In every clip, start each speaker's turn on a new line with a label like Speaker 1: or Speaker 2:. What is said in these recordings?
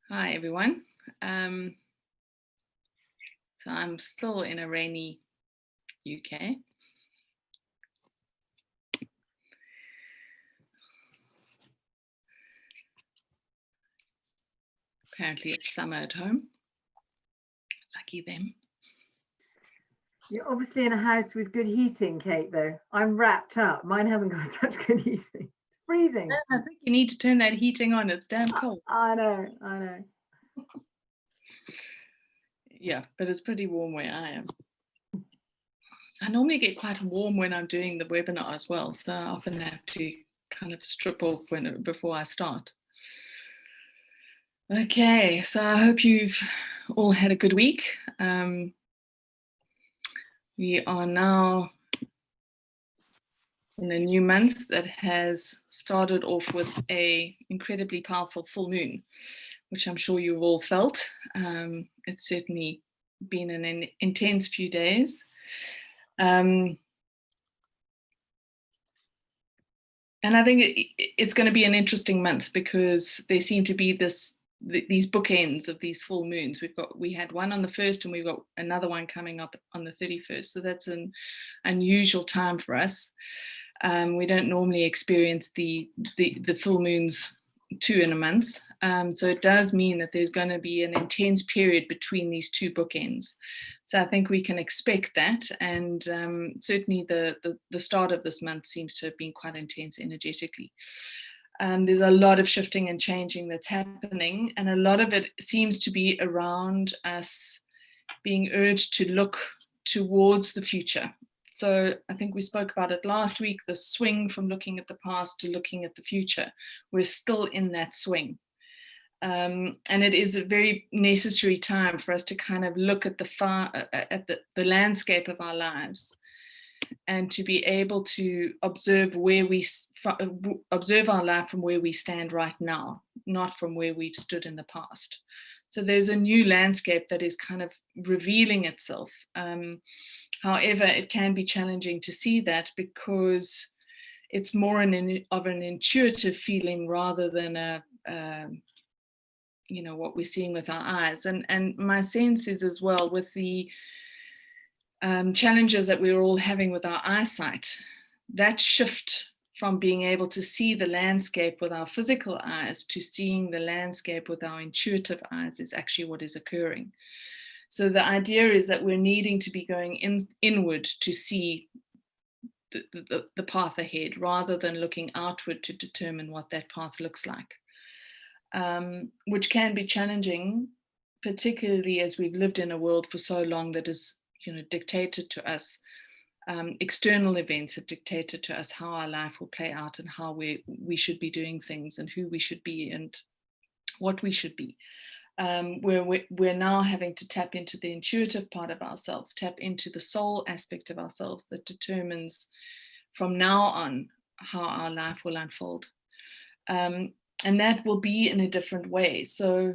Speaker 1: Hi, everyone. So I'm still in a rainy UK. Apparently it's summer at home. Lucky them.
Speaker 2: You're obviously in a house with good heating, Kate, though. I'm wrapped up. Mine hasn't got such good heating. It's freezing.
Speaker 1: I think you need to turn that heating on. It's damn cold.
Speaker 2: I know.
Speaker 1: Yeah, but it's pretty warm where I am. I normally get quite warm when I'm doing the webinar as well, so I often have to kind of strip off before I start. Okay, so I hope you've all had a good week. We are now in a new month that has started off with an incredibly powerful full moon, which I'm sure you've all felt. It's certainly been an intense few days. And I think it's going to be an interesting month because there seem to be these bookends of these full moons. We had one on the 1st and we've got another one coming up on the 31st. So that's an unusual time for us. We don't normally experience the full moons 2 in a month. So it does mean that there's going to be an intense period between these two bookends. So I think we can expect that. And certainly the start of this month seems to have been quite intense energetically. There's a lot of shifting and changing that's happening. And a lot of it seems to be around us being urged to look towards the future. So I think we spoke about it last week, the swing from looking at the past to looking at the future. We're still in that swing. And it is a very necessary time for us to kind of look at the landscape of our lives and to be able to observe our life from where we stand right now, not from where we've stood in the past. So there's a new landscape that is kind of revealing itself. However, it can be challenging to see that because it's more of an intuitive feeling rather than what we're seeing with our eyes. And my sense is as well with the challenges that we're all having with our eyesight, that shift from being able to see the landscape with our physical eyes to seeing the landscape with our intuitive eyes is actually what is occurring. So the idea is that we're needing to be going inward to see the path ahead rather than looking outward to determine what that path looks like, which can be challenging, particularly as we've lived in a world for so long that is dictated to us. External events have dictated to us how our life will play out and how we should be doing things and who we should be and what we should be. We're now having to tap into the intuitive part of ourselves, tap into the soul aspect of ourselves that determines from now on how our life will unfold. And that will be in a different way. So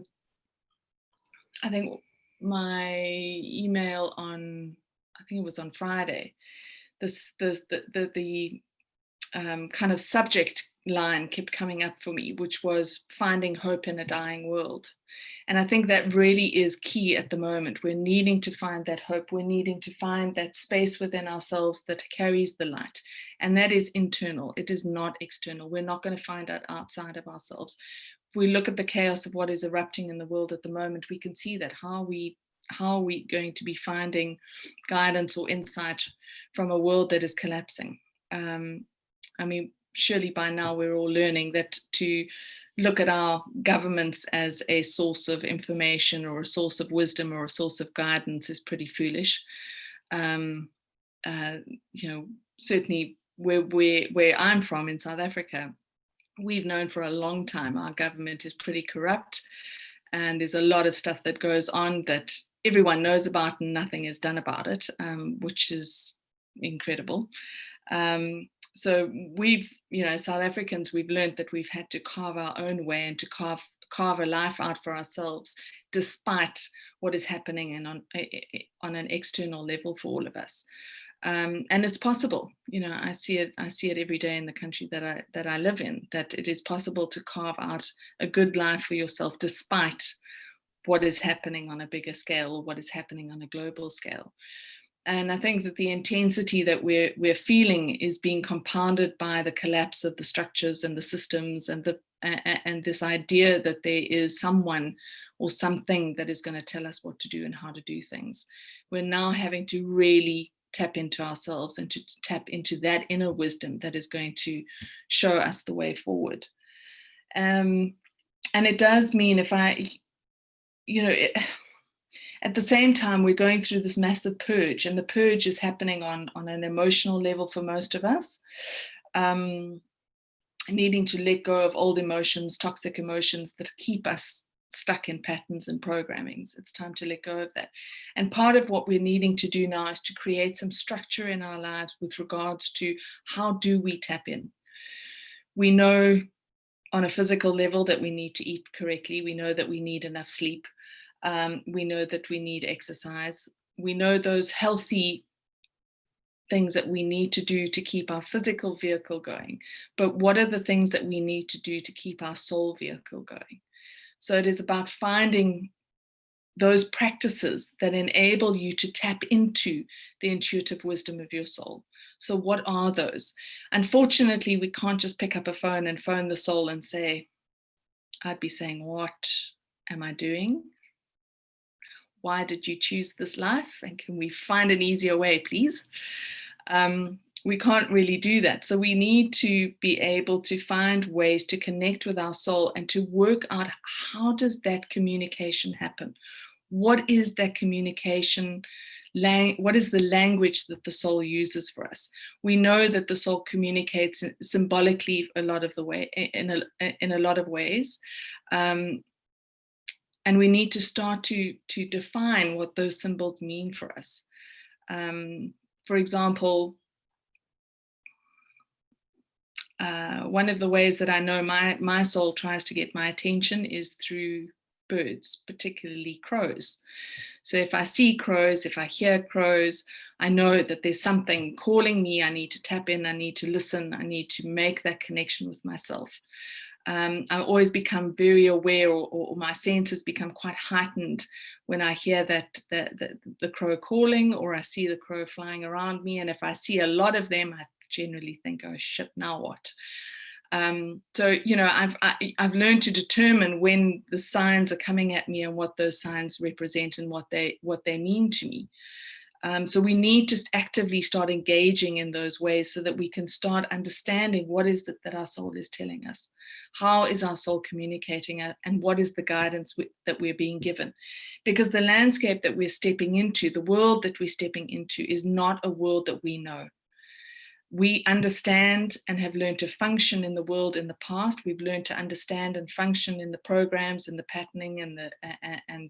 Speaker 1: I think my email I think it was on Friday, the kind of subject line kept coming up for me, which was finding hope in a dying world. And I think that really is key at the moment. We're needing to find that hope. We're needing to find that space within ourselves that carries the light. And that is internal. It is not external. We're not going to find that outside of ourselves. If we look at the chaos of what is erupting in the world at the moment, we can see that how are we going to be finding guidance or insight from a world that is collapsing? I mean, surely by now we're all learning that to look at our governments as a source of information or a source of wisdom or a source of guidance is pretty foolish. Certainly where I'm from in South Africa, we've known for a long time our government is pretty corrupt, and there's a lot of stuff that goes on that everyone knows about and nothing is done about it, which is incredible. So we've, South Africans, we've learned that we've had to carve our own way and to carve a life out for ourselves, despite what is happening and on an external level for all of us. And it's possible. I see it every day in the country that I live in, that it is possible to carve out a good life for yourself despite what is happening on a bigger scale or what is happening on a global scale. And I think that the intensity that we're feeling is being compounded by the collapse of the structures and the systems and this idea that there is someone or something that is going to tell us what to do and how to do things. We're now having to really tap into ourselves and to tap into that inner wisdom that is going to show us the way forward. And it does mean at the same time, we're going through this massive purge, and the purge is happening on an emotional level for most of us. Needing to let go of old emotions, toxic emotions that keep us stuck in patterns and programmings. It's time to let go of that. And part of what we're needing to do now is to create some structure in our lives with regards to how do we tap in. We know on a physical level that we need to eat correctly. We know that we need enough sleep. We know that we need exercise. We know those healthy things that we need to do to keep our physical vehicle going. But what are the things that we need to do to keep our soul vehicle going? So it is about finding those practices that enable you to tap into the intuitive wisdom of your soul. So what are those? Unfortunately, we can't just pick up a phone and phone the soul and say, I'd be saying, what am I doing? Why did you choose this life? And can we find an easier way, please? We can't really do that. So we need to be able to find ways to connect with our soul and to work out, how does that communication happen? What is that communication? What is the language that the soul uses for us? We know that the soul communicates symbolically a lot of the way, in a lot of ways. And we need to start to define what those symbols mean for us. For example, one of the ways that I know my soul tries to get my attention is through birds, particularly crows. So if I see crows, if I hear crows, I know that there's something calling me. I need to tap in, I need to listen, I need to make that connection with myself. I always become very aware, or my senses become quite heightened when I hear that the crow calling, or I see the crow flying around me. And if I see a lot of them, I generally think, oh shit, now what? So I've learned to determine when the signs are coming at me and what those signs represent and what they mean to me. So we need to actively start engaging in those ways so that we can start understanding what is it that our soul is telling us. How is our soul communicating, and what is the guidance that we're being given? Because the landscape that we're stepping into, the world that we're stepping into, is not a world that we know. We understand and have learned to function in the world in the past. We've learned to understand and function in the programs and the patterning and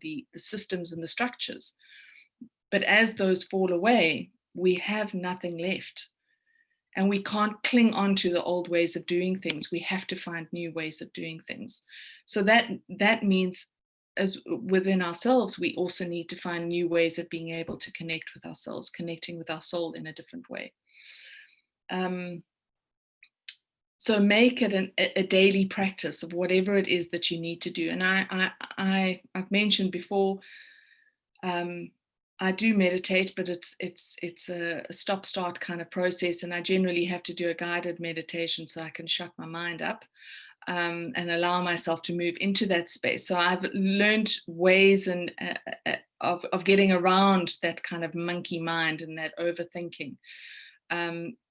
Speaker 1: the systems and the structures. But as those fall away, we have nothing left. And we can't cling on to the old ways of doing things. We have to find new ways of doing things. So that means, as within ourselves, we also need to find new ways of being able to connect with ourselves, connecting with our soul in a different way. So make it a daily practice of whatever it is that you need to do. And I've mentioned before, I do meditate, but it's a stop-start kind of process, and I generally have to do a guided meditation so I can shut my mind up and allow myself to move into that space. So I've learned ways of getting around that kind of monkey mind and that overthinking.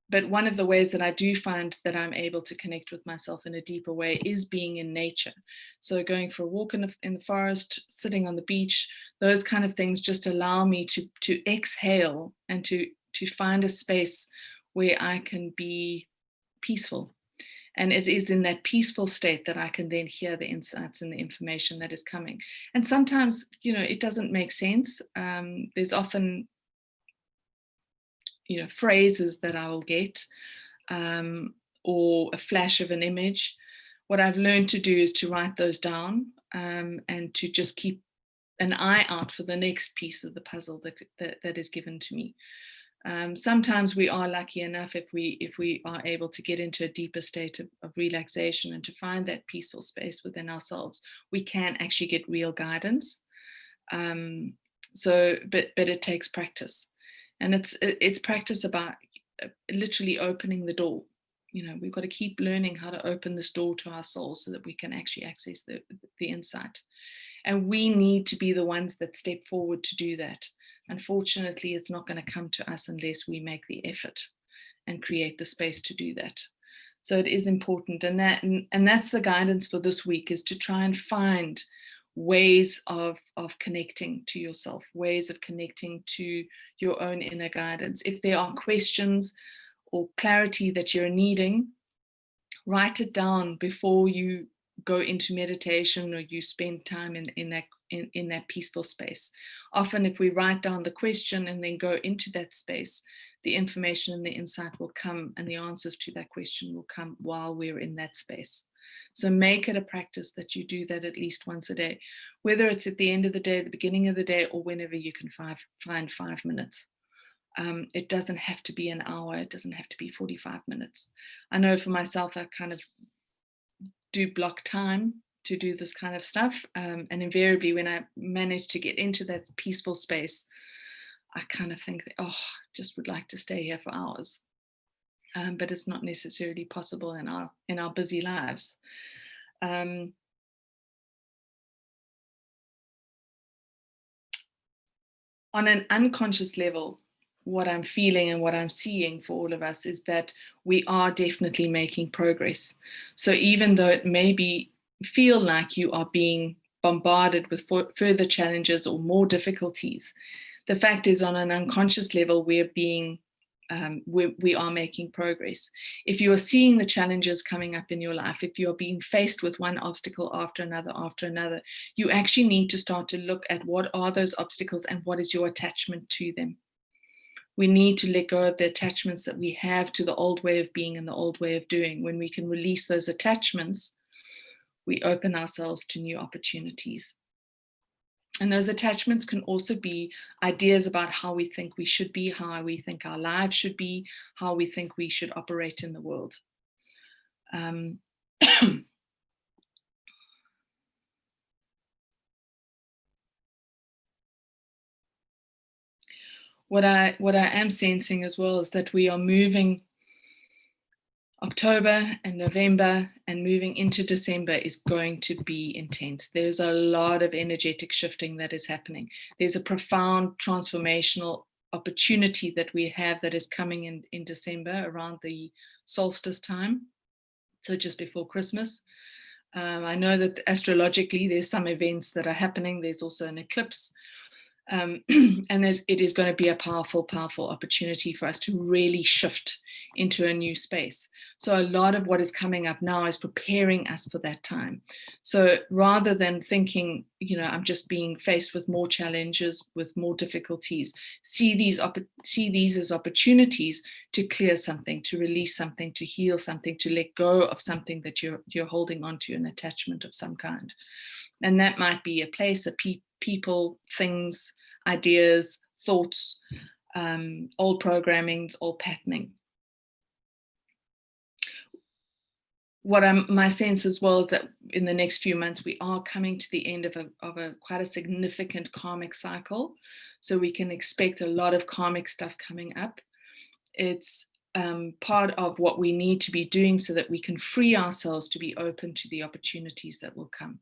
Speaker 1: But one of the ways that I do find that I'm able to connect with myself in a deeper way is being in nature. So going for a walk in the forest, sitting on the beach, those kind of things just allow me to exhale and to find a space where I can be peaceful. And it is in that peaceful state that I can then hear the insights and the information that is coming. And sometimes, it doesn't make sense. There's often phrases that I will get, or a flash of an image. What I've learned to do is to write those down, and to just keep an eye out for the next piece of the puzzle that is given to me. Sometimes we are lucky enough if we are able to get into a deeper state of relaxation and to find that peaceful space within ourselves, we can actually get real guidance. But it takes practice, and it's practice about literally opening the door. We've got to keep learning how to open this door to our soul so that we can actually access the insight. And we need to be the ones that step forward to do that. Unfortunately, it's not going to come to us unless we make the effort and create the space to do that. So it is important, and that's the guidance for this week, is to try and find ways of connecting to yourself, ways of connecting to your own inner guidance. If there are questions or clarity that you're needing, write it down before you go into meditation or you spend time in that peaceful space. Often if we write down the question and then go into that space, the information and the insight will come, and the answers to that question will come while we're in that space. So make it a practice that you do that at least once a day, whether it's at the end of the day, the beginning of the day, or whenever you can find 5 minutes. It doesn't have to be an hour. It doesn't have to be 45 minutes. I know for myself, I kind of do block time to do this kind of stuff. And invariably, when I manage to get into that peaceful space, I kind of think, just would like to stay here for hours. But it's not necessarily possible in our busy lives. On an unconscious level, what I'm feeling and what I'm seeing for all of us is that we are definitely making progress. So even though it may feel like you are being bombarded with further challenges or more difficulties, the fact is, on an unconscious level, we are making progress. If you are seeing the challenges coming up in your life, if you're being faced with one obstacle after another, you actually need to start to look at what are those obstacles and what is your attachment to them. We need to let go of the attachments that we have to the old way of being and the old way of doing. When we can release those attachments, we open ourselves to new opportunities. And those attachments can also be ideas about how we think we should be, how we think our lives should be, how we think we should operate in the world. What I am sensing as well is that we are moving. October and November and moving into December is going to be intense. There's a lot of energetic shifting that is happening. There's a profound transformational opportunity that we have that is coming in December around the solstice time, so just before Christmas. I know that astrologically there's some events that are happening. There's also an eclipse. And it is going to be a powerful opportunity for us to really shift into a new space. So a lot of what is coming up now is preparing us for that time. So rather than thinking, I'm just being faced with more challenges, with more difficulties, see these as opportunities to clear something, to release something, to heal something, to let go of something that you're holding on to, an attachment of some kind. And that might be a place, a people, things, ideas, thoughts, old programmings, old patterning. My sense as well is that in the next few months, we are coming to the end of a quite a significant karmic cycle. So we can expect a lot of karmic stuff coming up. It's part of what we need to be doing so that we can free ourselves to be open to the opportunities that will come.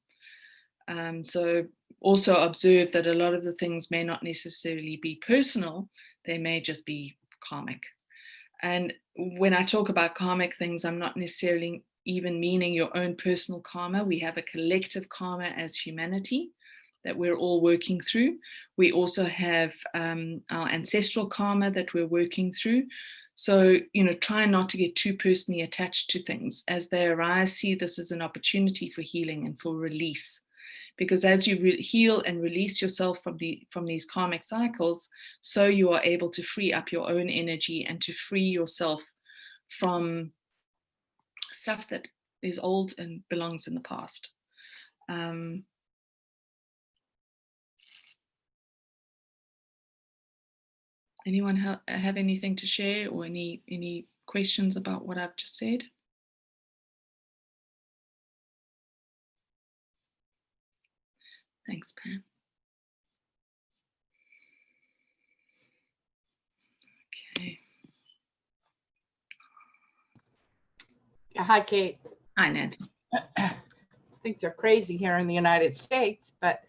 Speaker 1: So also observe that a lot of the things may not necessarily be personal, they may just be karmic. And when I talk about karmic things, I'm not necessarily even meaning your own personal karma. We have a collective karma as humanity that we're all working through. We also have our ancestral karma that we're working through. So, try not to get too personally attached to things. As they arise, see this as an opportunity for healing and for release. Because as you heal and release yourself from these karmic cycles, so you are able to free up your own energy and to free yourself from stuff that is old and belongs in the past. Anyone have anything to share, or any questions about what I've just said? Thanks, Pam. Okay.
Speaker 3: Hi, Kate.
Speaker 1: Hi, Nancy.
Speaker 3: Things are crazy here in the United States, but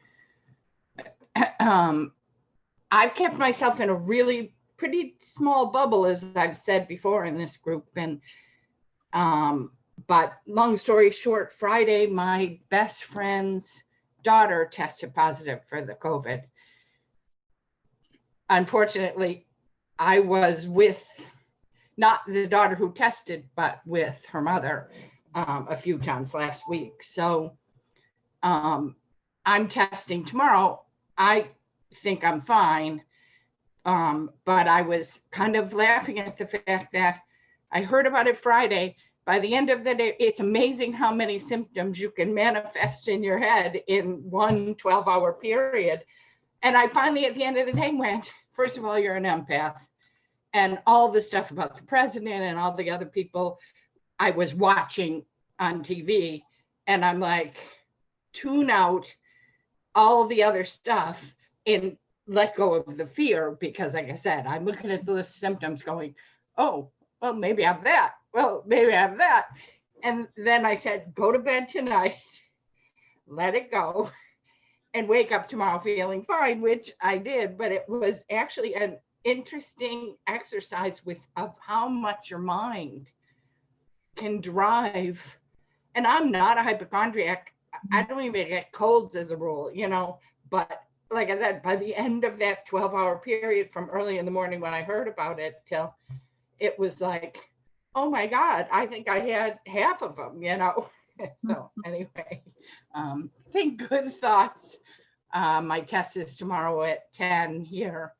Speaker 3: I've kept myself in a really pretty small bubble, as I've said before in this group. And but long story short, Friday, my best friend's daughter tested positive for the COVID. Unfortunately, I was with not the daughter who tested, but with her mother a few times last week. So I'm testing tomorrow. I think I'm fine. But I was kind of laughing at the fact that I heard about it Friday. By the end of the day, it's amazing how many symptoms you can manifest in your head in one 12-hour period. And I finally, at the end of the day, went, first of all, you're an empath. And all the stuff about the president and all the other people I was watching on TV. And I'm like, tune out all the other stuff and let go of the fear, because like I said, I'm looking at the symptoms going, oh, well, maybe I have that. Well, maybe I have that. And then I said, go to bed tonight, let it go, and wake up tomorrow feeling fine, which I did. But it was actually an interesting exercise of how much your mind can drive. And I'm not a hypochondriac. I don't even get colds as a rule, but like I said, by the end of that 12-hour period from early in the morning when I heard about it till it was like, oh my God, I think I had half of them, So anyway, think good thoughts. My test is tomorrow at 10 here.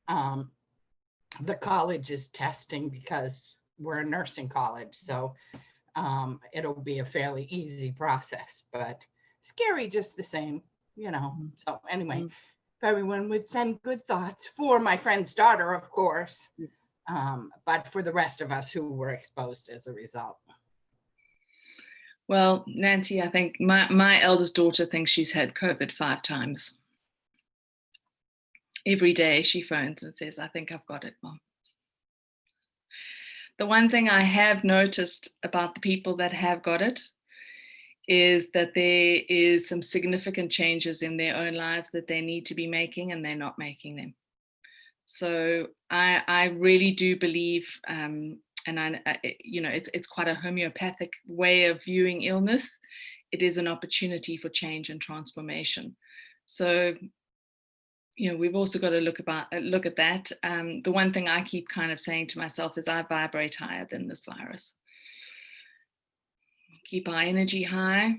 Speaker 3: The college is testing because we're a nursing college. So it'll be a fairly easy process, but scary just the same, So anyway, if everyone would send good thoughts for my friend's daughter, of course, but for the rest of us who were exposed as a result.
Speaker 1: Well, Nancy, I think my eldest daughter thinks she's had COVID 5 times. Every day she phones and says, I think I've got it, Mom. The one thing I have noticed about the people that have got it is that there is some significant changes in their own lives that they need to be making, and they're not making them. So I really do believe, and it's quite a homeopathic way of viewing illness. It is an opportunity for change and transformation. So we've also got to look at that. The one thing I keep kind of saying to myself is I vibrate higher than this virus. Keep our energy high,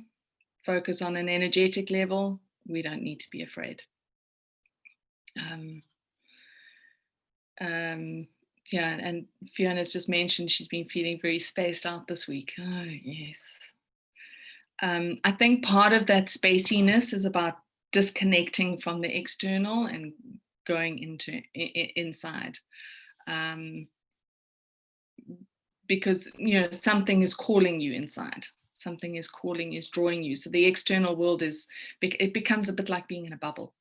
Speaker 1: focus on an energetic level. We don't need to be afraid. Yeah, and Fiona's just mentioned she's been feeling very spaced out this week. Oh, yes. I think part of that spaciness is about disconnecting from the external and going inside. Because, something is calling you inside. Something is drawing you. So the external world it becomes a bit like being in a bubble.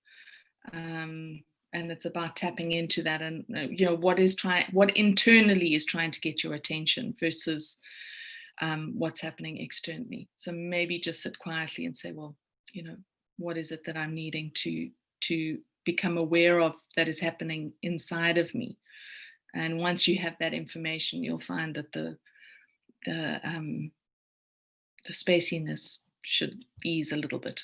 Speaker 1: And it's about tapping into that and, what internally is trying to get your attention versus what's happening externally. So maybe just sit quietly and say, well, what is it that I'm needing to become aware of that is happening inside of me? And once you have that information, you'll find that the spaciness should ease a little bit.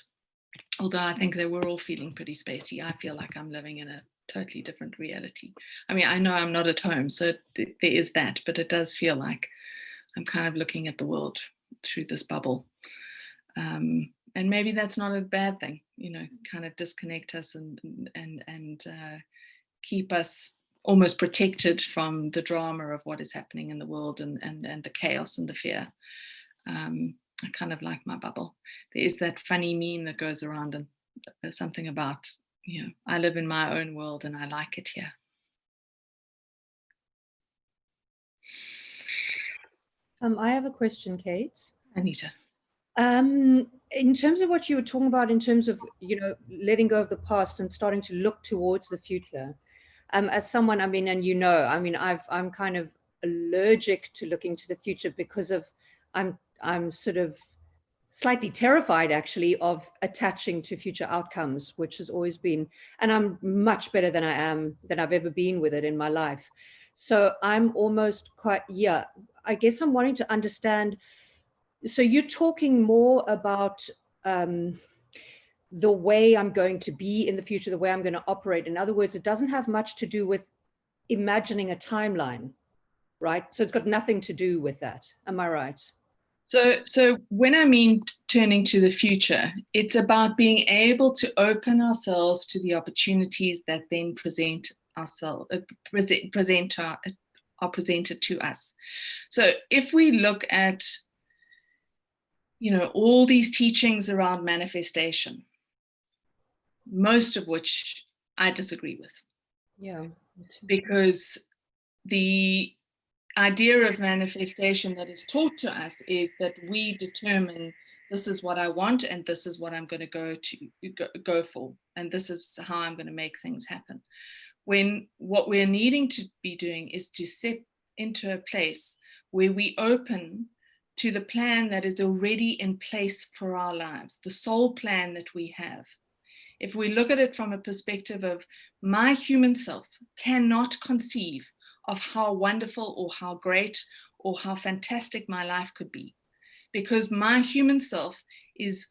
Speaker 1: Although I think that we're all feeling pretty spacey. I feel like I'm living in a totally different reality. I mean, I know I'm not at home, so there is that, but it does feel like I'm kind of looking at the world through this bubble. And maybe that's not a bad thing, kind of disconnect us and keep us almost protected from the drama of what is happening in the world and the chaos and the fear. I kind of like my bubble. There is that funny meme that goes around, and there's something about, I live in my own world and I like it here.
Speaker 4: I have a question, Kate.
Speaker 1: Anita.
Speaker 4: In terms of what you were talking about, in terms of, letting go of the past and starting to look towards the future, as someone, I mean, and I'm kind of allergic to looking to the future because of, I'm sort of slightly terrified actually of attaching to future outcomes, which has always been, and I'm much better than I've ever been with it in my life. So I'm almost quite, I guess I'm wanting to understand. So you're talking more about the way I'm going to be in the future, the way I'm going to operate. In other words, it doesn't have much to do with imagining a timeline, right? So it's got nothing to do with that. Am I right?
Speaker 1: So when I mean turning to the future, it's about being able to open ourselves to the opportunities that then are presented to us. So if we look at, all these teachings around manifestation, most of which I disagree with.
Speaker 4: Yeah.
Speaker 1: Because the idea of manifestation that is taught to us is that we determine, this is what I want and this is what I'm going to go for, and this is how I'm going to make things happen. When what we're needing to be doing is to step into a place where we open to the plan that is already in place for our lives, the soul plan that we have. If we look at it from a perspective of, my human self cannot conceive of how wonderful or how great or how fantastic my life could be, because my human self is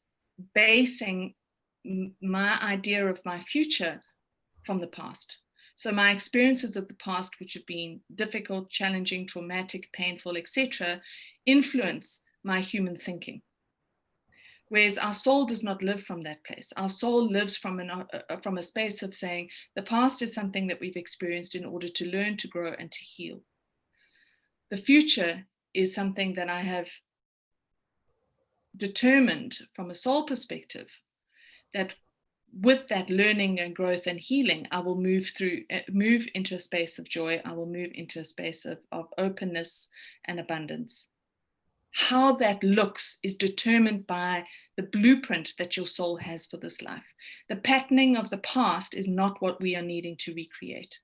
Speaker 1: basing my idea of my future from the past. So my experiences of the past, which have been difficult, challenging, traumatic, painful, etc., influence my human thinking. Whereas our soul does not live from that place. Our soul lives from a space of saying, the past is something that we've experienced in order to learn, to grow, and to heal. The future is something that I have determined from a soul perspective that with that learning and growth and healing, I will move into a space of joy. I will move into a space of openness and abundance. How that looks is determined by the blueprint that your soul has for this life. The patterning of the past is not what we are needing to recreate.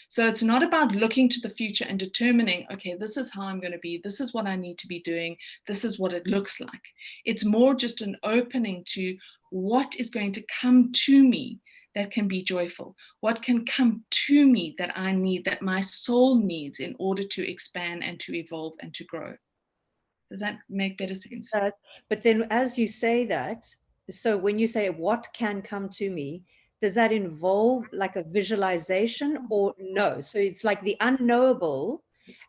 Speaker 1: So it's not about looking to the future and determining, okay, this is how I'm going to be, this is what I need to be doing, this is what it looks like. It's more just an opening to what is going to come to me that can be joyful, what can come to me that I need, that my soul needs in order to expand and to evolve and to grow. Does that make better sense?
Speaker 4: But then as you say that, so when you say what can come to me, does that involve like a visualization or no? So it's like the unknowable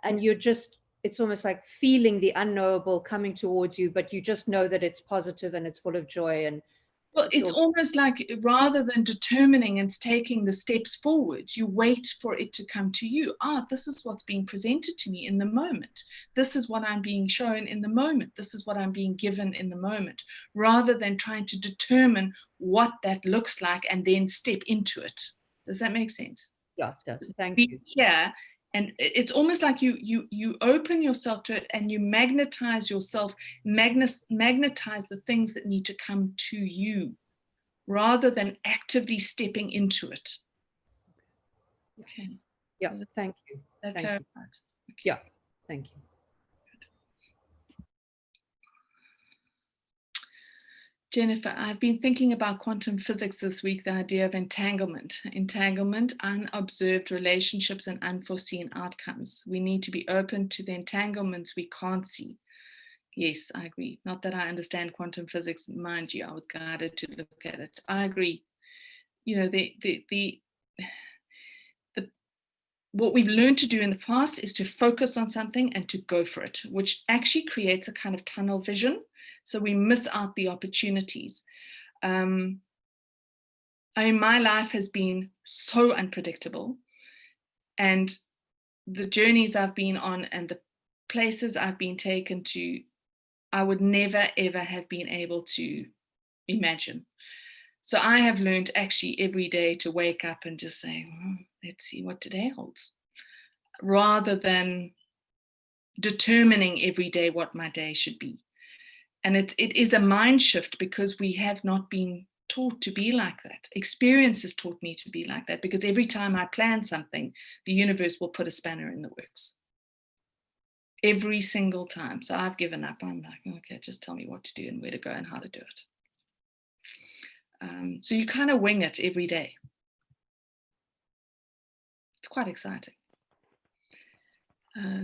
Speaker 4: and it's almost like feeling the unknowable coming towards you, but you just know that it's positive and it's full of joy. And
Speaker 1: well, it's almost like rather than determining and taking the steps forward, you wait for it to come to you. This is what's being presented to me in the moment. This is what I'm being shown in the moment. This is what I'm being given in the moment, rather than trying to determine what that looks like and then step into it. Does that make sense?
Speaker 4: Yeah, it does. Thank you.
Speaker 1: Yeah. And it's almost like you open yourself to it and you magnetize yourself, magnetize the things that need to come to you rather than actively stepping into it. Okay.
Speaker 4: Yeah, thank you.
Speaker 1: That clarified? Okay.
Speaker 4: Yeah, thank you.
Speaker 1: Jennifer, I've been thinking about quantum physics this week, the idea of entanglement. Entanglement, unobserved relationships and unforeseen outcomes. We need to be open to the entanglements we can't see. Yes, I agree. Not that I understand quantum physics, mind you, I was guided to look at it. I agree. What we've learned to do in the past is to focus on something and to go for it, which actually creates a kind of tunnel vision. So we miss out the opportunities. My life has been so unpredictable, and the journeys I've been on and the places I've been taken to, I would never, ever have been able to imagine. So I have learned actually every day to wake up and just say, let's see what today holds, rather than determining every day what my day should be. And it is a mind shift because we have not been taught to be like that. Experience has taught me to be like that, because every time I plan something, the universe will put a spanner in the works. Every single time. So I've given up. I'm like, okay, just tell me what to do and where to go and how to do it. So you kind of wing it every day. It's quite exciting.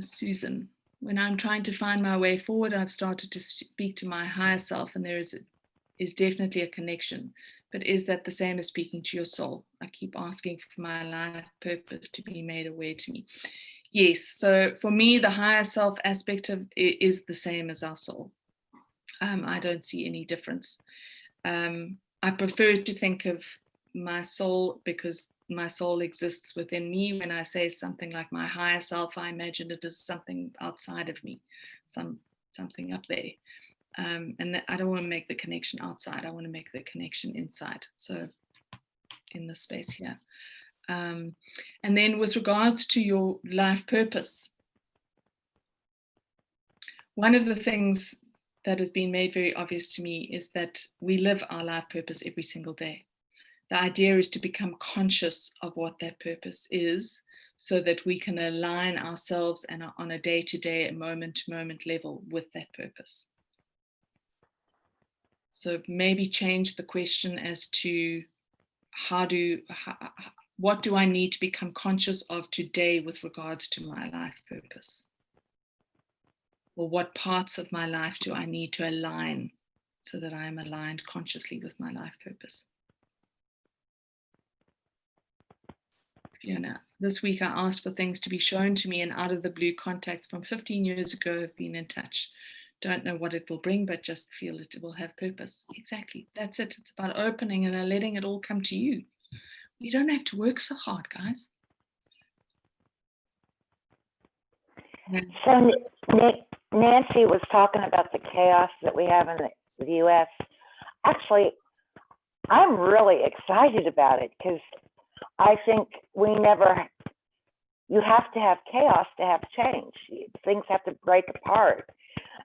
Speaker 1: Susan, when I'm trying to find my way forward, I've started to speak to my higher self, and there is definitely a connection. But is that the same as speaking to your soul? I keep asking for my life purpose to be made aware to me. Yes, so for me, the higher self aspect of it is the same as our soul. I don't see any difference. I prefer to think of my soul because my soul exists within me. When I say something like my higher self, I imagine it as something outside of me, something up there. And I don't want to make the connection outside. I want to make the connection inside. So in this space here. And then with regards to your life purpose, one of the things that has been made very obvious to me is that we live our life purpose every single day. The idea is to become conscious of what that purpose is so that we can align ourselves and on a day-to-day, moment-to-moment level with that purpose. So maybe change the question as to what do I need to become conscious of today with regards to my life purpose? Or what parts of my life do I need to align so that I am aligned consciously with my life purpose? Fiona, this week I asked for things to be shown to me, and out of the blue, contacts from 15 years ago have been in touch. Don't know what it will bring, but just feel it will have purpose. Exactly, that's it. It's about opening and letting it all come to you. You don't have to work so hard, guys.
Speaker 5: So Nancy was talking about the chaos that we have in the U.S. Actually, I'm really excited about it because I think you have to have chaos to have change. Things have to break apart.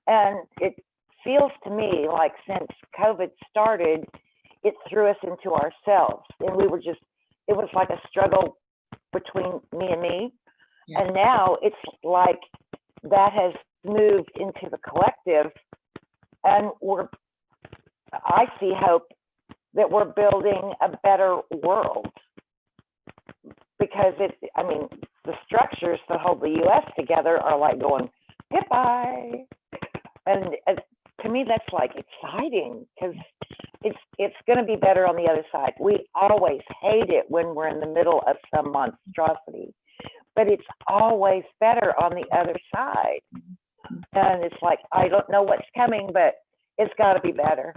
Speaker 5: And it feels to me like since COVID started, it threw us into ourselves. And it was like a struggle between me and me. Yeah. And now it's like that has moved into the collective, and I see hope that we're building a better world, because the structures that hold the U.S. together are like going goodbye, and to me that's like exciting because it's going to be better on the other side. We always hate it when we're in the middle of some monstrosity, but it's always better on the other side. And it's like, I don't know what's coming, but it's got to be better.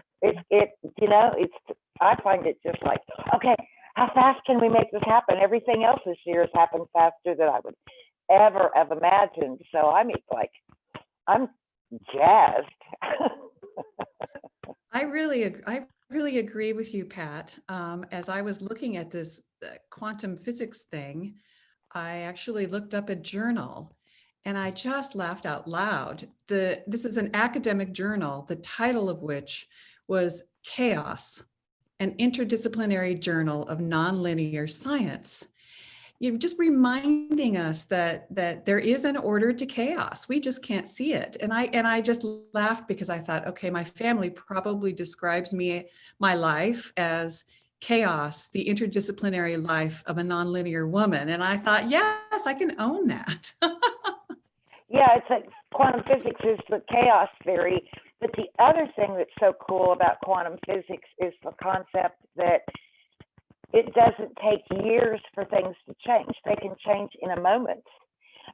Speaker 5: I find it just like, okay, how fast can we make this happen? Everything else this year has happened faster than I would ever have imagined. So I'm jazzed.
Speaker 6: I really agree with you, Pat. As I was looking at this quantum physics thing, I actually looked up a journal and I just laughed out loud. This is an academic journal, the title of which was Chaos, an interdisciplinary journal of nonlinear science. You're just reminding us that there is an order to chaos. We just can't see it. And I just laughed because I thought, okay, my family probably describes my life as chaos, the interdisciplinary life of a nonlinear woman. And I thought, yes, I can own that.
Speaker 5: Yeah, it's like quantum physics is the chaos theory. But the other thing that's so cool about quantum physics is the concept that it doesn't take years for things to change. They can change in a moment.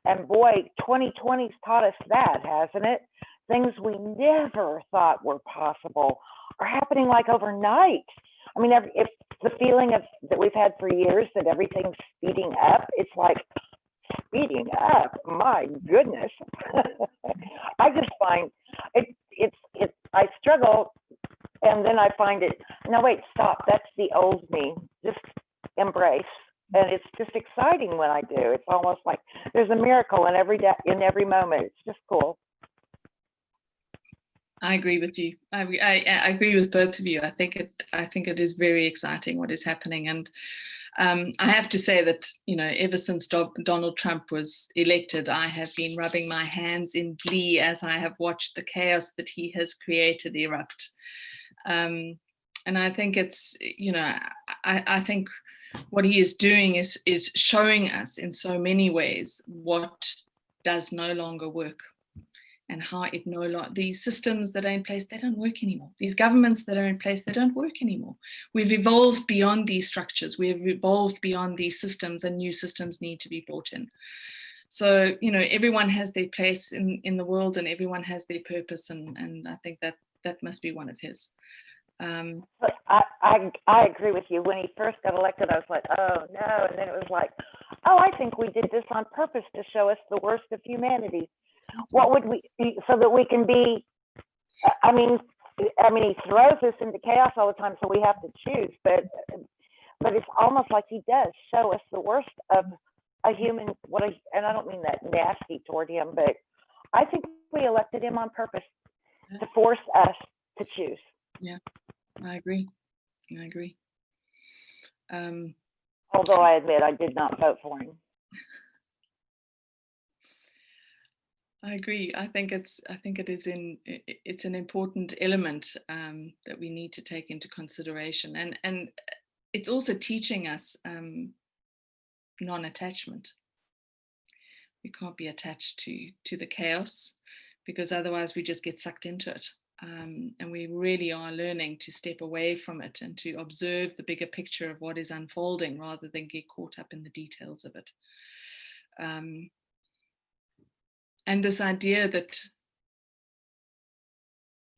Speaker 5: And boy, 2020's taught us that, hasn't it? Things we never thought were possible are happening like overnight. I mean, if the feeling that we've had for years that everything's speeding up, it's like speeding up. My goodness. I just find I struggle, and then I find it, no, wait, stop. That's the old me. Just embrace. and it's just exciting when I do. It's almost like there's a miracle in every day, in every moment. It's just cool.
Speaker 1: I agree with you. I agree with both of you. I think it is very exciting what is happening, and I have to say that, you know, ever since Donald Trump was elected, I have been rubbing my hands in glee as I have watched the chaos that he has created erupt. And I think it's, you know, I think what he is doing is showing us in so many ways what does no longer work. And how it no longer, these systems that are in place, they don't work anymore. These governments that are in place, they don't work anymore. We've evolved beyond these structures. We've evolved beyond these systems, and new systems need to be brought in. So, you know, everyone has their place in the world, and everyone has their purpose. And I think that must be one of his.
Speaker 5: But I agree with you. When he first got elected, I was like, oh no. And then it was like, oh, I think we did this on purpose to show us the worst of humanity. What would we, so that we can be, I mean, he throws us into chaos all the time, so we have to choose, but it's almost like he does show us the worst of a human, and I don't mean that nasty toward him, but I think we elected him on purpose to force us to choose.
Speaker 1: Yeah, I agree.
Speaker 5: Although I admit I did not vote for him.
Speaker 1: I agree. I think it's an important element that we need to take into consideration, and it's also teaching us non-attachment. We can't be attached to the chaos, because otherwise we just get sucked into it. And we really are learning to step away from it and to observe the bigger picture of what is unfolding, rather than get caught up in the details of it. And this idea that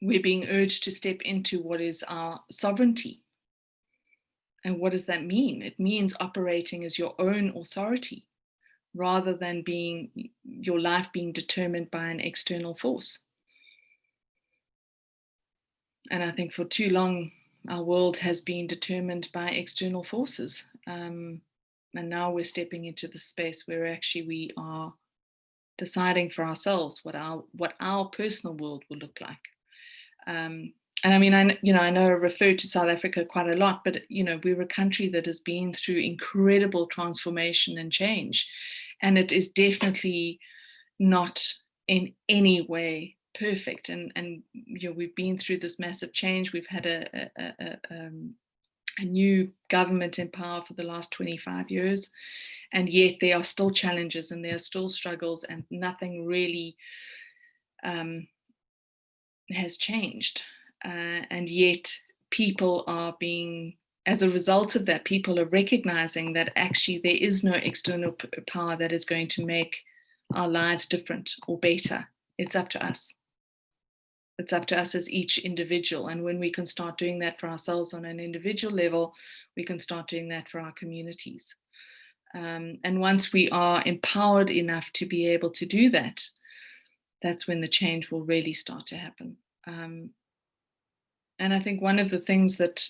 Speaker 1: we're being urged to step into what is our sovereignty. And what does that mean? It means operating as your own authority, rather than your life being determined by an external force. And I think for too long, our world has been determined by external forces. And now we're stepping into the space where actually we are deciding for ourselves what our personal world will look like. And I mean, I know I refer to South Africa quite a lot, but we're a country that has been through incredible transformation and change, and it is definitely not in any way perfect. And we've been through this massive change. We've had a new government in power for the last 25 years. And yet there are still challenges and there are still struggles, and nothing really has changed. And yet people are as a result of that, people are recognizing that actually there is no external power that is going to make our lives different or better. It's up to us. It's up to us as each individual. And when we can start doing that for ourselves on an individual level, we can start doing that for our communities. And once we are empowered enough to be able to do that, that's when the change will really start to happen. And I think one of the things that,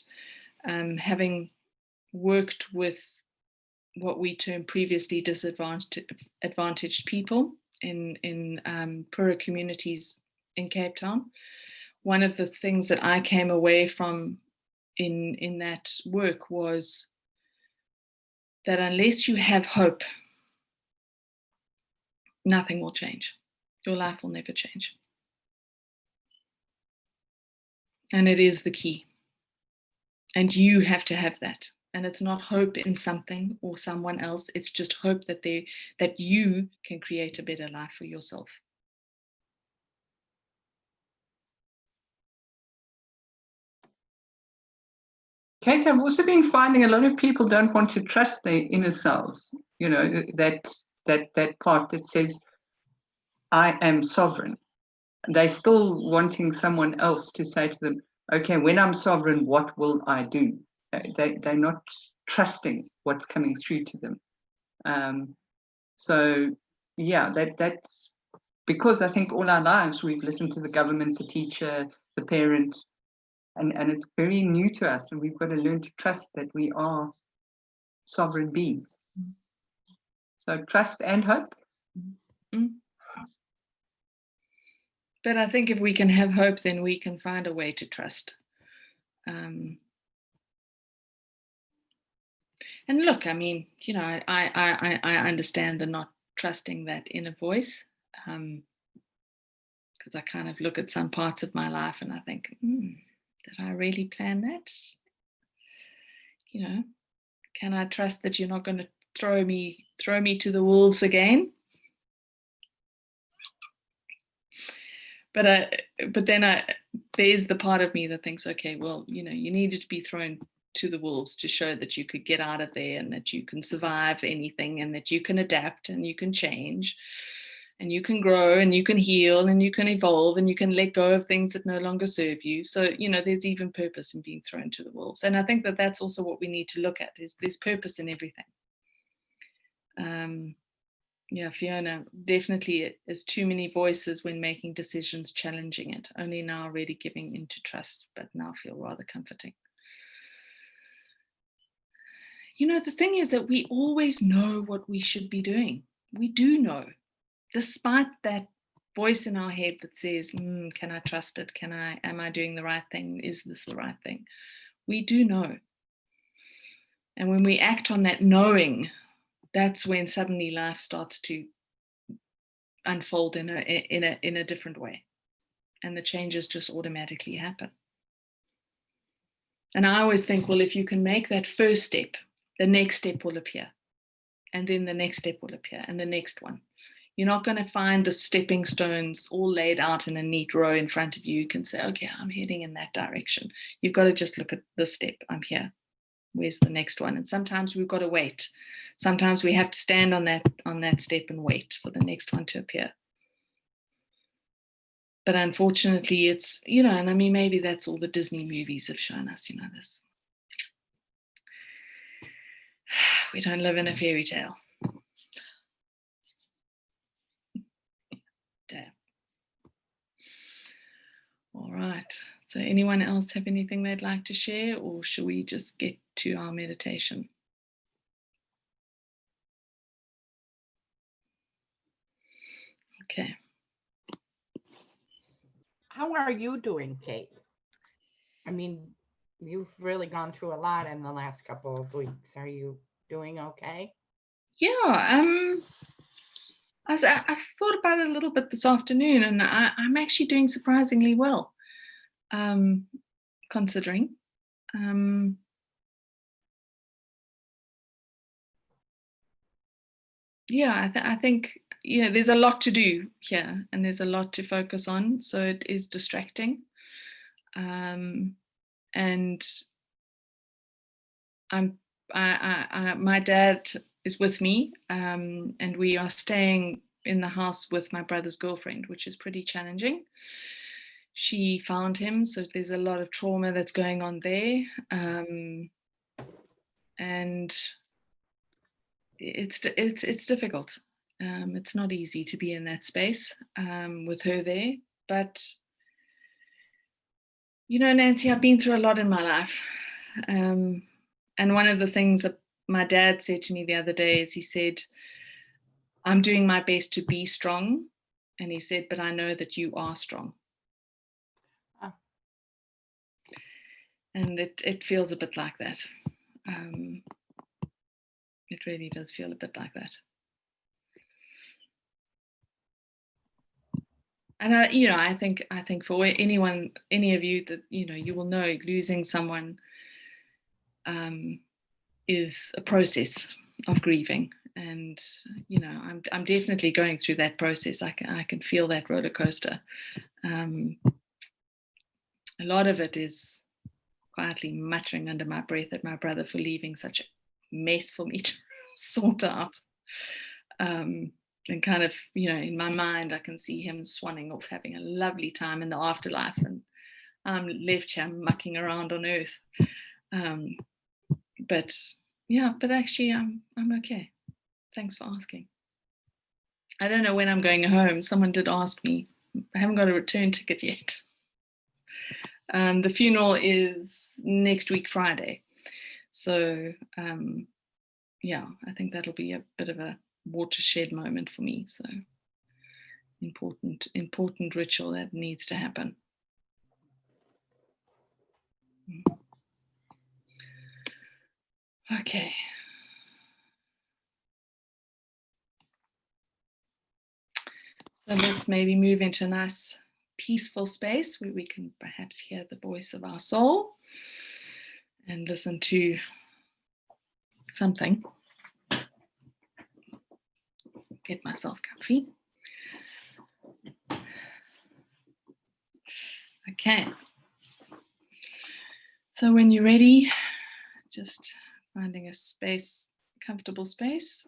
Speaker 1: having worked with what we termed previously disadvantaged people in poorer communities in Cape Town, one of the things that I came away from in that work was that unless you have hope, nothing will change. Your life will never change. And it is the key. And you have to have that. And it's not hope in something or someone else. It's just hope that you can create a better life for yourself.
Speaker 7: Kate, I've also been finding a lot of people don't want to trust their inner selves. That part that says, I am sovereign. They're still wanting someone else to say to them, okay, when I'm sovereign, what will I do? They're not trusting what's coming through to them. So yeah, that's because I think all our lives we've listened to the government, the teacher, the parent, and it's very new to us, and we've got to learn to trust that we are sovereign beings. So trust and hope.
Speaker 1: But I think if we can have hope, then we can find a way to trust. And look, I mean, you know, I understand the not trusting that inner voice, because I kind of look at some parts of my life and I think, did I really plan that? You know, can I trust that you're not going to throw me to the wolves again? But then there's the part of me that thinks, okay, well, you know, you needed to be thrown to the wolves to show that you could get out of there and that you can survive anything and that you can adapt and you can change and you can grow and you can heal and you can evolve and you can let go of things that no longer serve you. So, you know, there's even purpose in being thrown to the wolves. And I think that that's also what we need to look at, is there's purpose in everything. Yeah, Fiona, definitely there's too many voices when making decisions, challenging it. Only now really giving into trust, but now feel rather comforting. You know, the thing is that we always know what we should be doing. We do know, despite that voice in our head that says, can I trust it? Am I doing the right thing? Is this the right thing? We do know. And when we act on that knowing, that's when suddenly life starts to unfold in a different way, and the changes just automatically happen. And I always think, well, if you can make that first step, the next step will appear, and then the next step will appear, and the next one. You're not going to find the stepping stones all laid out in a neat row in front of you. You can say, okay, I'm heading in that direction. You've got to just look at this step. I'm here. Where's the next one? And sometimes we've got to wait. Sometimes we have to stand on that step and wait for the next one to appear. But unfortunately, it's, you know, and I mean, maybe that's all the Disney movies have shown us, you know, this. We don't live in a fairy tale. Damn. All right. So anyone else have anything they'd like to share, or should we just get to our meditation? Okay.
Speaker 3: How are you doing, Kate? I mean, you've really gone through a lot in the last couple of weeks. Are you doing okay?
Speaker 1: Yeah. I thought about it a little bit this afternoon, and I'm actually doing surprisingly well, considering. Yeah, I think, yeah, there's a lot to do here, and there's a lot to focus on, so it is distracting. And my dad is with me, and we are staying in the house with my brother's girlfriend, which is pretty challenging. She found him, so there's a lot of trauma that's going on there, and it's difficult. It's not easy to be in that space with her there, but you know, Nancy, I've been through a lot in my life, and one of the things that my dad said to me the other day is, he said, I'm doing my best to be strong, and he said, but I know that you are strong.
Speaker 3: Oh.
Speaker 1: And it feels a bit like that. It really does feel a bit like that. And you know, I think for anyone, any of you, that, you know, you will know losing someone is a process of grieving, and you know, I'm definitely going through that process. I can feel that roller coaster. A lot of it is quietly muttering under my breath at my brother for leaving such a mess for me to sort out. And kind of, you know, in my mind, I can see him swanning off, having a lovely time in the afterlife, and I'm left here mucking around on earth. But yeah, but actually, I'm okay. Thanks for asking. I don't know when I'm going home. Someone did ask me. I haven't got a return ticket yet. The funeral is next week, Friday. So yeah, I think that'll be a bit of a watershed moment for me. So important ritual that needs to happen. Okay. So let's maybe move into a nice peaceful space where we can perhaps hear the voice of our soul and listen to something. Get myself comfy. Okay. So when you're ready, just finding a space, comfortable space.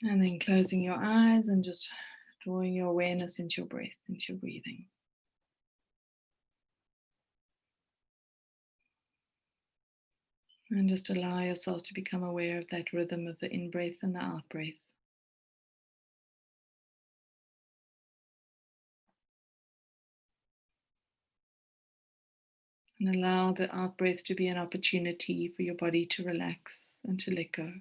Speaker 1: And then closing your eyes and just drawing your awareness into your breath, into your breathing. And just allow yourself to become aware of that rhythm of the in-breath and the out-breath. And allow the out-breath to be an opportunity for your body to relax and to let go.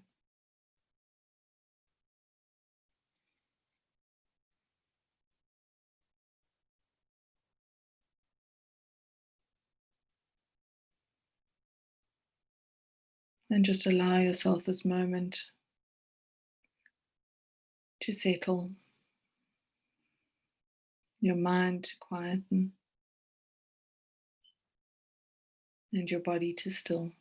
Speaker 1: And just allow yourself this moment to settle, your mind to quieten, and your body to still.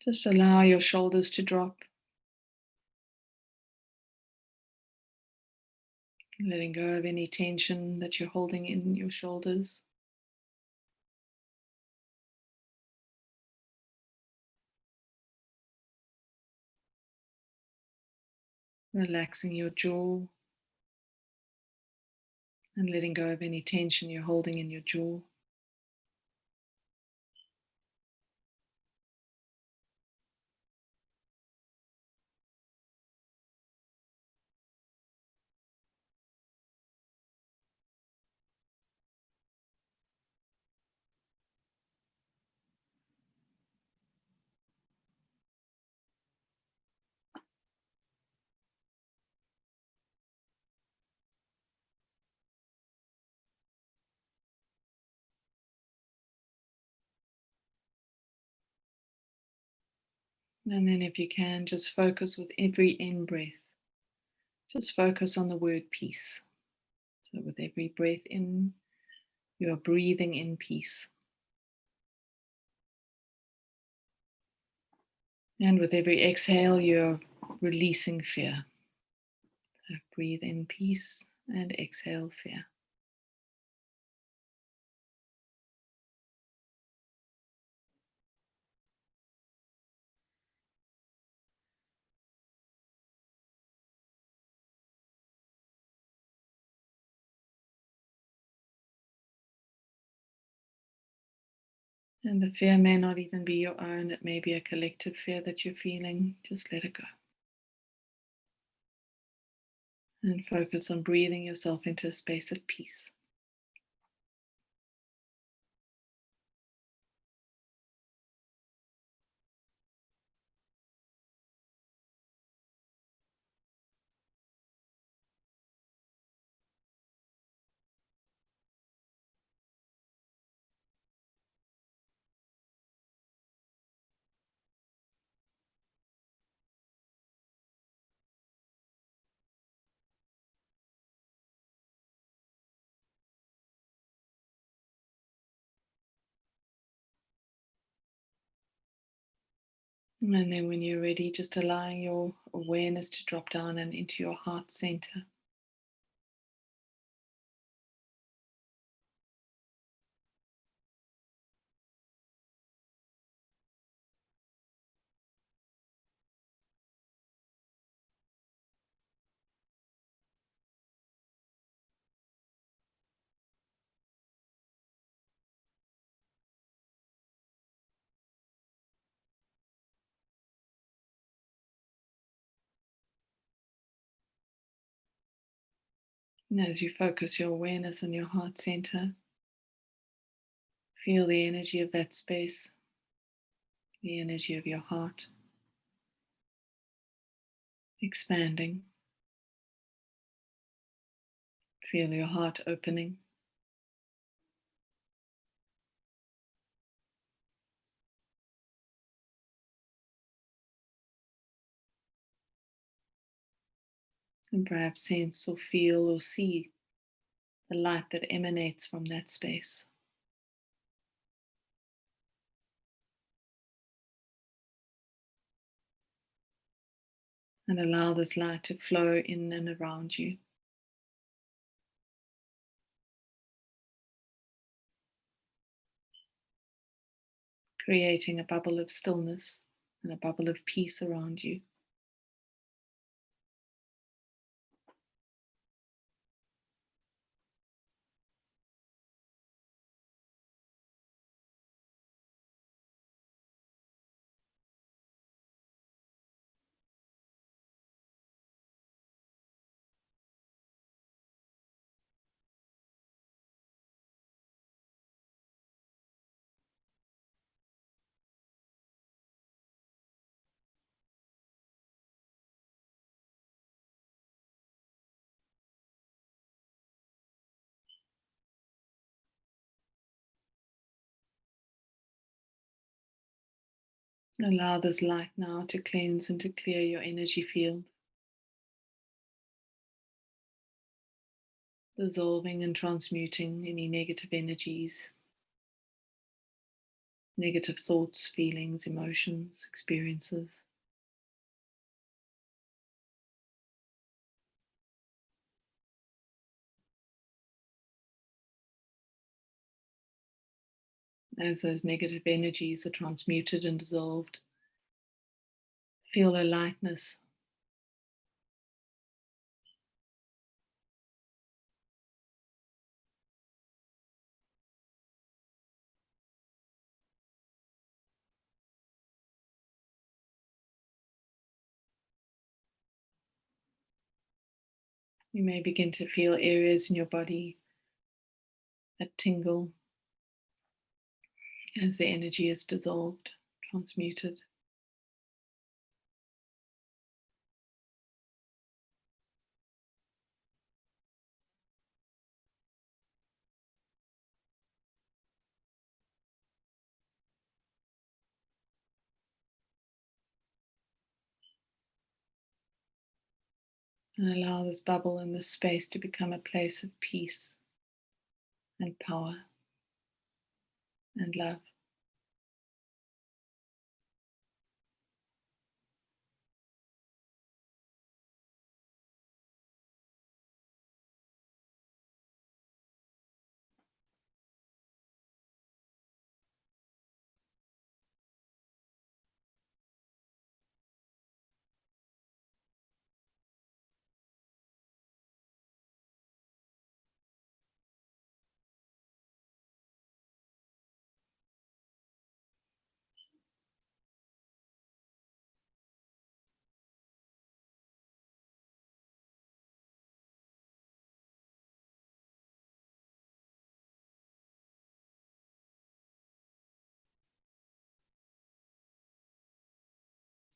Speaker 1: Just allow your shoulders to drop, letting go of any tension that you're holding in your shoulders. Relaxing your jaw and letting go of any tension you're holding in your jaw. And then if you can, just focus with every in-breath. Just focus on the word peace. So with every breath in, you are breathing in peace. And with every exhale, you're releasing fear. So breathe in peace and exhale fear. And the fear may not even be your own. It may be a collective fear that you're feeling. Just let it go. And focus on breathing yourself into a space of peace. And then when you're ready, just allowing your awareness to drop down and into your heart center. And as you focus your awareness on your heart center, feel the energy of that space, the energy of your heart expanding. Feel your heart opening. And perhaps sense or feel or see the light that emanates from that space. And allow this light to flow in and around you. Creating a bubble of stillness and a bubble of peace around you. Allow this light now to cleanse and to clear your energy field, dissolving and transmuting any negative energies, negative thoughts, feelings, emotions, experiences. As those negative energies are transmuted and dissolved, feel a lightness. You may begin to feel areas in your body that tingle as the energy is dissolved, transmuted. And allow this bubble and this space to become a place of peace and power and love.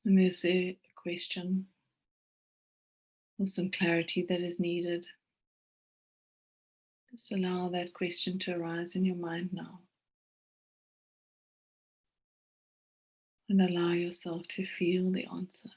Speaker 1: And there's a question or some clarity that is needed. Just allow that question to arise in your mind now. And allow yourself to feel the answer.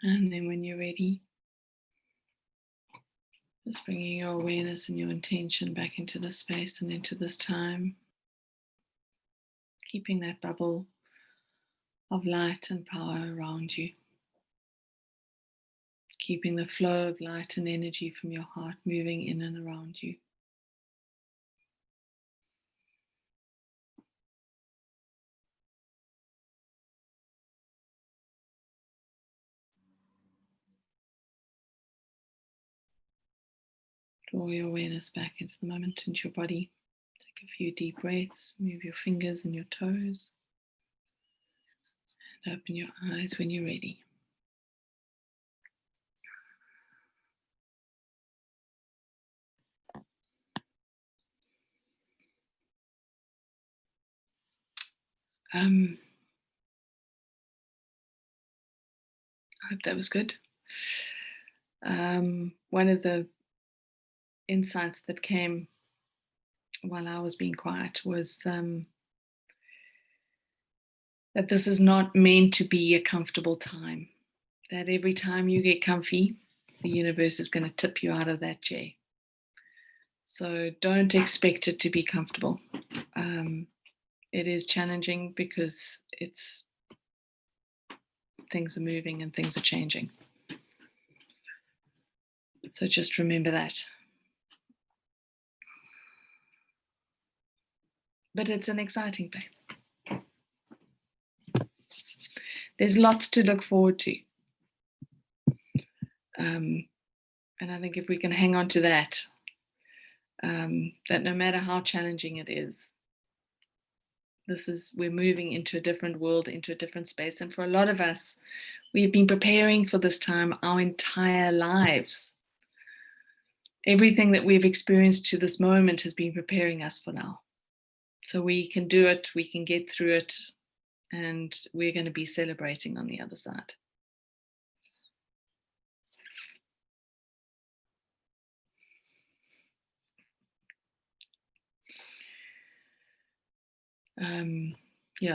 Speaker 1: And then when you're ready, just bringing your awareness and your intention back into this space and into this time. Keeping that bubble of light and power around you. Keeping the flow of light and energy from your heart moving in and around you. Draw your awareness back into the moment, into your body. Take a few deep breaths, move your fingers and your toes. And open your eyes when you're ready. I hope that was good. One of the insights that came while I was being quiet was that this is not meant to be a comfortable time. That every time you get comfy, the universe is going to tip you out of that chair. So don't expect it to be comfortable. It is challenging because things are moving and things are changing. So just remember that. But it's an exciting place. There's lots to look forward to. And I think if we can hang on to that, that no matter how challenging it is, we're moving into a different world, into a different space. And for a lot of us, we've been preparing for this time our entire lives. Everything that we've experienced to this moment has been preparing us for now. So we can do it, we can get through it, and we're going to be celebrating on the other side.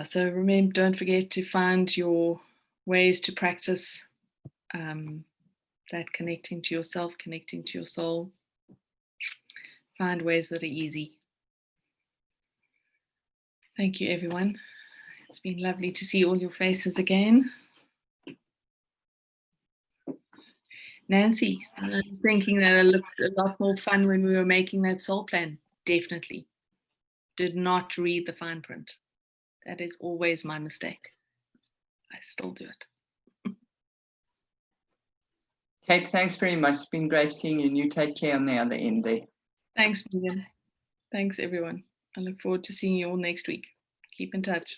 Speaker 1: So remember, don't forget to find your ways to practice that connecting to yourself, connecting to your soul. Find ways that are easy. Thank you, everyone. It's been lovely to see all your faces again. Nancy, I'm thinking that it looked a lot more fun when we were making that soul plan. Definitely. Did not read the fine print. That is always my mistake. I still do it.
Speaker 7: Kate, thanks very much. It's been great seeing you, and you take care on the other end there.
Speaker 1: Thanks, Megan. Thanks, everyone. I look forward to seeing you all next week. Keep in touch.